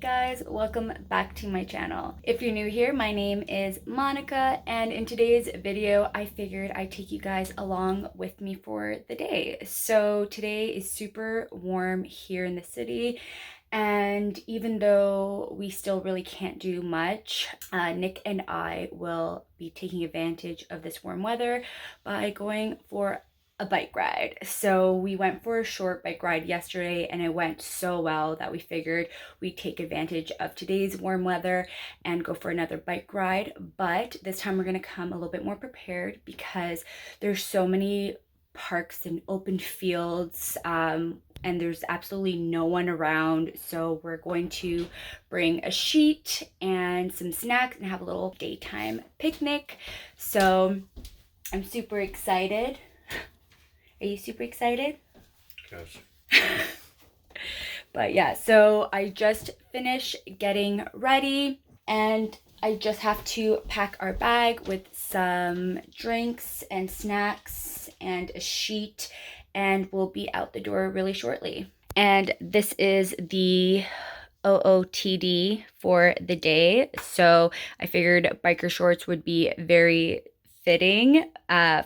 Guys, welcome back to my channel. If you're new here, my name is Monica, and in today's video I figured I'd take you guys along with me for the day. So today is super warm here in the city, and even though we still really can't do much, Nick and I will be taking advantage of this warm weather by going for a bike ride. So we went for a short bike ride yesterday and it went so well that we figured we'd take advantage of today's warm weather and go for another bike ride. But this time we're gonna come a little bit more prepared because there's so many parks and open fields, and there's absolutely no one around. So we're going to bring a sheet and some snacks and have a little daytime picnic. So I'm super excited. Are you super excited? Yes. But yeah, so I just finished getting ready and I just have to pack our bag with some drinks and snacks and a sheet, and we'll be out the door really shortly. And this is the OOTD for the day. So I figured biker shorts would be very fitting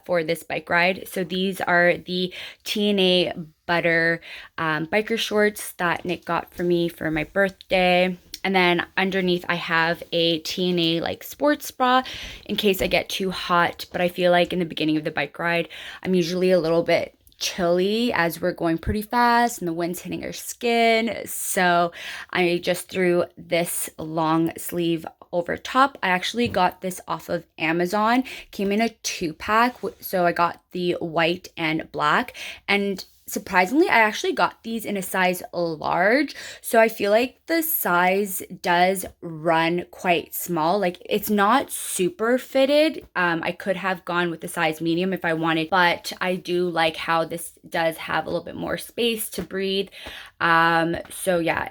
for this bike ride. So these are the TNA Butter biker shorts that Nick got for me for my birthday. And then underneath I have a TNA like sports bra in case I get too hot. But I feel like in the beginning of the bike ride, I'm usually a little bit chilly as we're going pretty fast and the wind's hitting our skin. So I just threw this long sleeve over top. I actually got this off of Amazon. Came in a 2-pack, so I got the white and black, and surprisingly I actually got these in a size large. So I feel like the size does run quite small. Like it's not super fitted. I could have gone with the size medium if I wanted, but I do like how this does have a little bit more space to breathe. So yeah.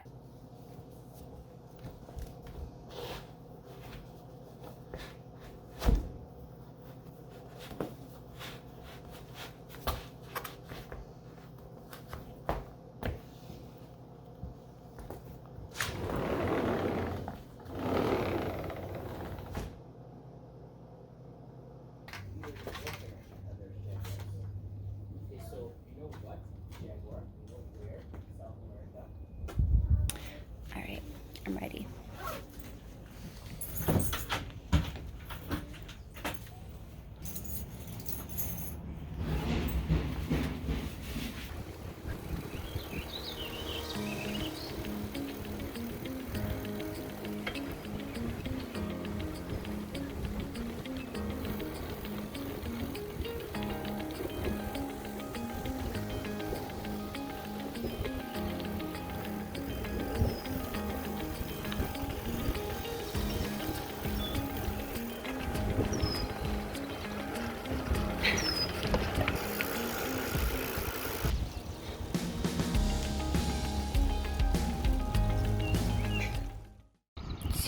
All right, I'm ready.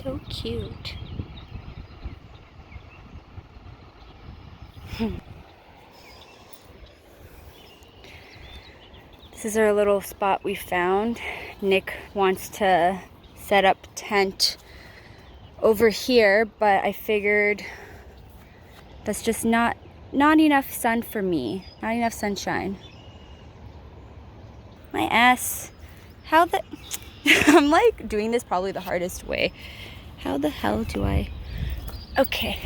So cute. This is our little spot we found. Nick wants to set up tent over here, but I figured that's just not enough sun for me. Not enough sunshine. My ass. How the... I'm like doing this probably the hardest way. How the hell do I... Okay.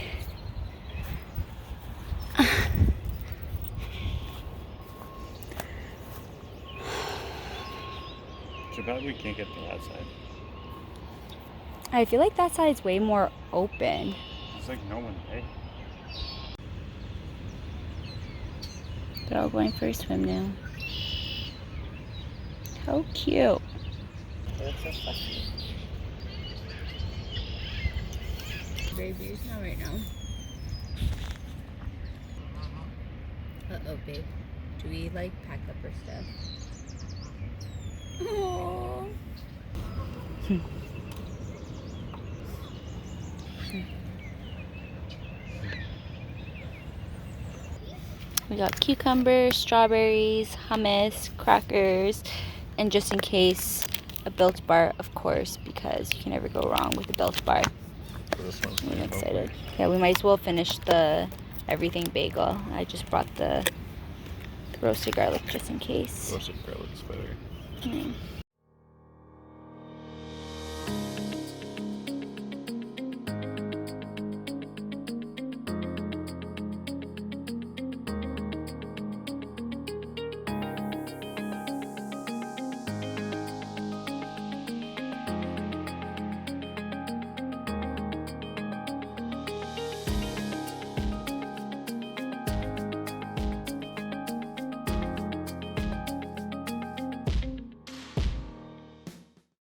Too bad we can't get to that side. I feel like that side's way more open. There's like no one, eh? They're all going for a swim now. How cute. That's so fussy. Baby's not right now. Uh-oh, babe. Do we like pack up our stuff? Aww. We got cucumbers, strawberries, hummus, crackers, and just in case a Built Bar, of course, because you can never go wrong with a Built Bar. This one's I'm excited. Yeah, we might as well finish the everything bagel. I just brought the roasted garlic just in case. Roasted garlic's better. Mm.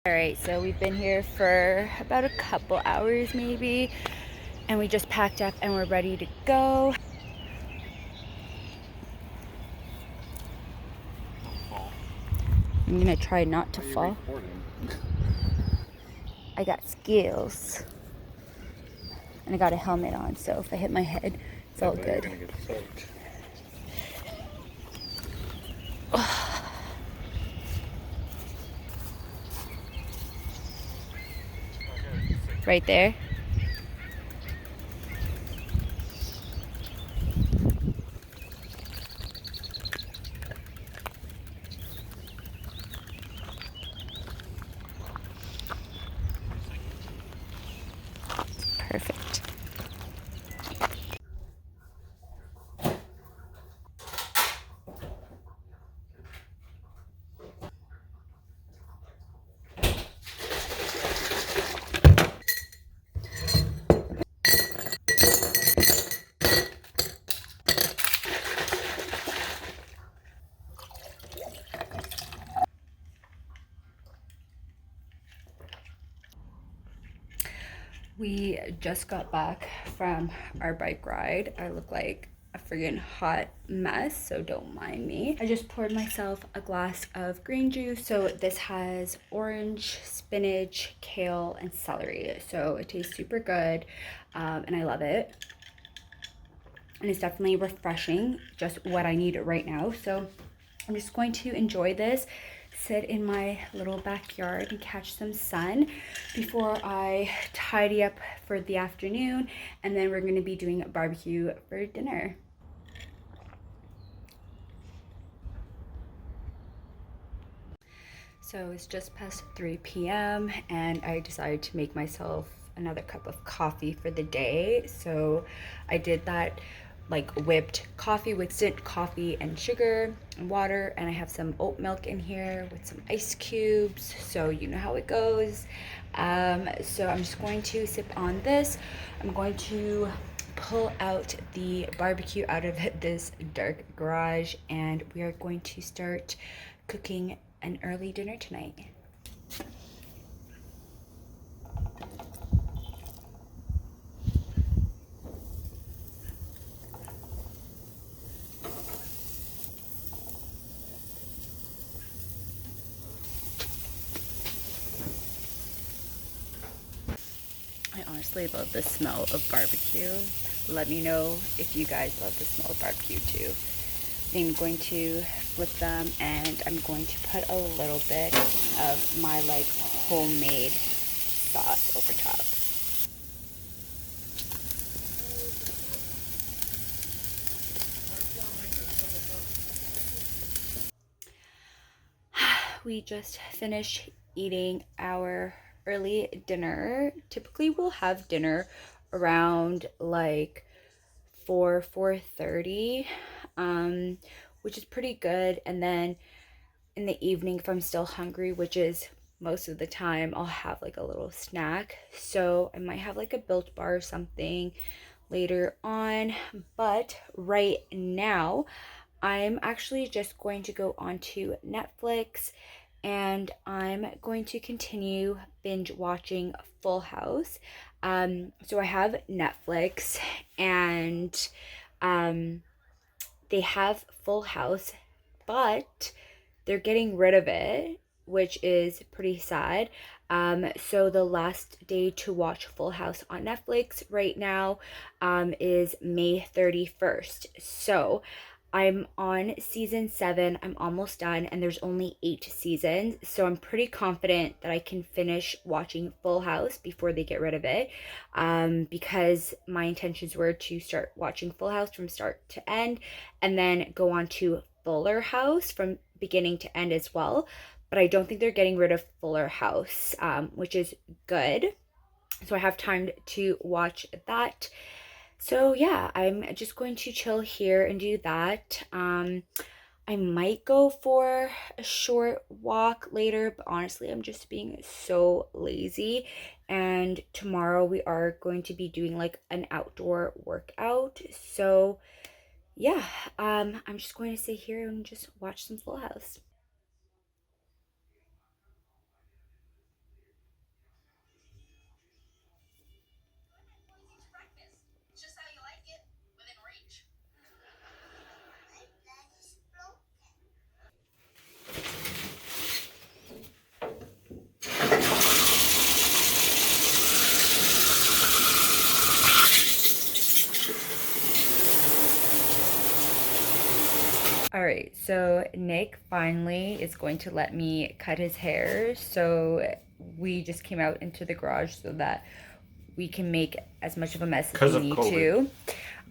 Alright, so we've been here for about a couple hours maybe, and we just packed up and we're ready to go. I'm gonna try not to fall. I got skills. And I got a helmet on, so if I hit my head, it's all good. You're gonna get soaked. Right there. Perfect. We just got back from our bike ride. I look like a friggin' hot mess, so don't mind me. I just poured myself a glass of green juice. So this has orange, spinach, kale, and celery. So it tastes super good, and I love it. And it's definitely refreshing, just what I need right now. So I'm just going to enjoy this, sit in my little backyard and catch some sun before I tidy up for the afternoon, and then we're going to be doing a barbecue for dinner. So it's just past 3 p.m. and I decided to make myself another cup of coffee for the day. So I did that like whipped coffee with instant coffee and sugar and water, and I have some oat milk in here with some ice cubes, so you know how it goes. So I'm just going to sip on this. I'm going to pull out the barbecue out of this dark garage, and we are going to start cooking an early dinner tonight. I honestly love the smell of barbecue. Let me know if you guys love the smell of barbecue too. I'm going to flip them, and I'm going to put a little bit of my like homemade sauce over top. We just finished eating our early dinner. Typically we'll have dinner around like 4:30, which is pretty good. And then in the evening, if I'm still hungry, which is most of the time, I'll have like a little snack. So I might have like a Built Bar or something later on. But right now, I'm actually just going to go onto Netflix, and I'm going to continue binge watching Full House. So I have Netflix, and they have Full House, but they're getting rid of it, which is pretty sad. So the last day to watch Full House on Netflix right now is May 31st. So I'm on season 7. I'm almost done, and there's only 8 seasons. So I'm pretty confident that I can finish watching Full House before they get rid of it. Because my intentions were to start watching Full House from start to end, and then go on to Fuller House from beginning to end as well. But I don't think they're getting rid of Fuller House, which is good. So I have time to watch that. So yeah, I'm just going to chill here and do that. I might go for a short walk later, but honestly, I'm just being so lazy. And tomorrow we are going to be doing like an outdoor workout. So yeah, I'm just going to sit here and just watch some Full House. All right, so Nick finally is going to let me cut his hair. So we just came out into the garage so that we can make as much of a mess as we need to.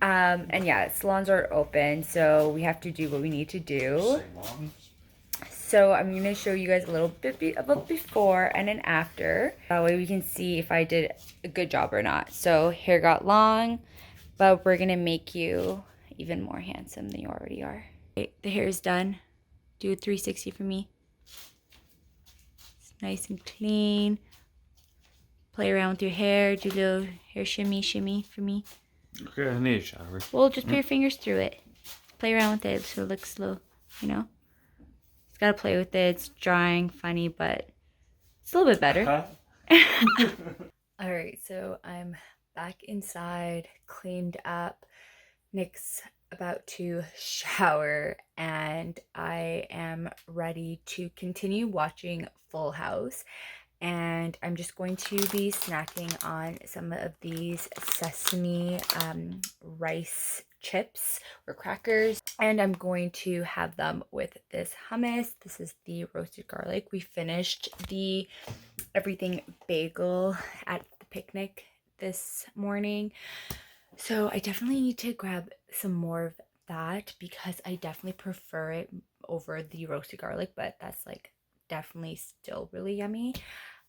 And yeah, salons are open, so we have to do what we need to do. So I'm going to show you guys a little bit of a before and an after. That way we can see if I did a good job or not. So hair got long, but we're going to make you even more handsome than you already are. The hair is done. Do a 360 for me. It's nice and clean. Play around with your hair. Do a little hair shimmy for me. Okay, I need a shower. Well, just put your fingers through it. Play around with it so it looks slow, you know? Just gotta play with it. It's drying, funny, but it's a little bit better. Alright, so I'm back inside, cleaned up. Nick's about to shower, and I am ready to continue watching Full House. And I'm just going to be snacking on some of these sesame rice chips or crackers, and I'm going to have them with this hummus. This is the roasted garlic. We finished the everything bagel at the picnic this morning, so I definitely need to grab some more of that because I definitely prefer it over the roasted garlic, but that's like definitely still really yummy.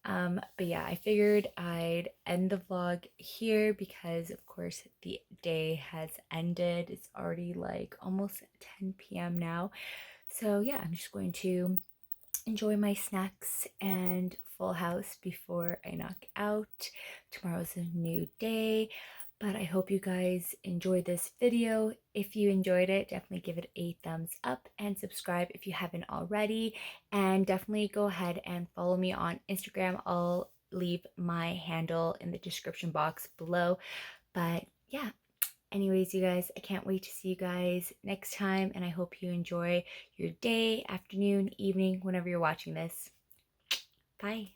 But yeah, I figured I'd end the vlog here because of course the day has ended. It's already like almost 10 p.m. now. So yeah, I'm just going to enjoy my snacks and Full House before I knock out. Tomorrow's a new day. But I hope you guys enjoyed this video. If you enjoyed it, definitely give it a thumbs up and subscribe if you haven't already. And definitely go ahead and follow me on Instagram. I'll leave my handle in the description box below. But yeah, anyways, you guys, I can't wait to see you guys next time. And I hope you enjoy your day, afternoon, evening, whenever you're watching this. Bye.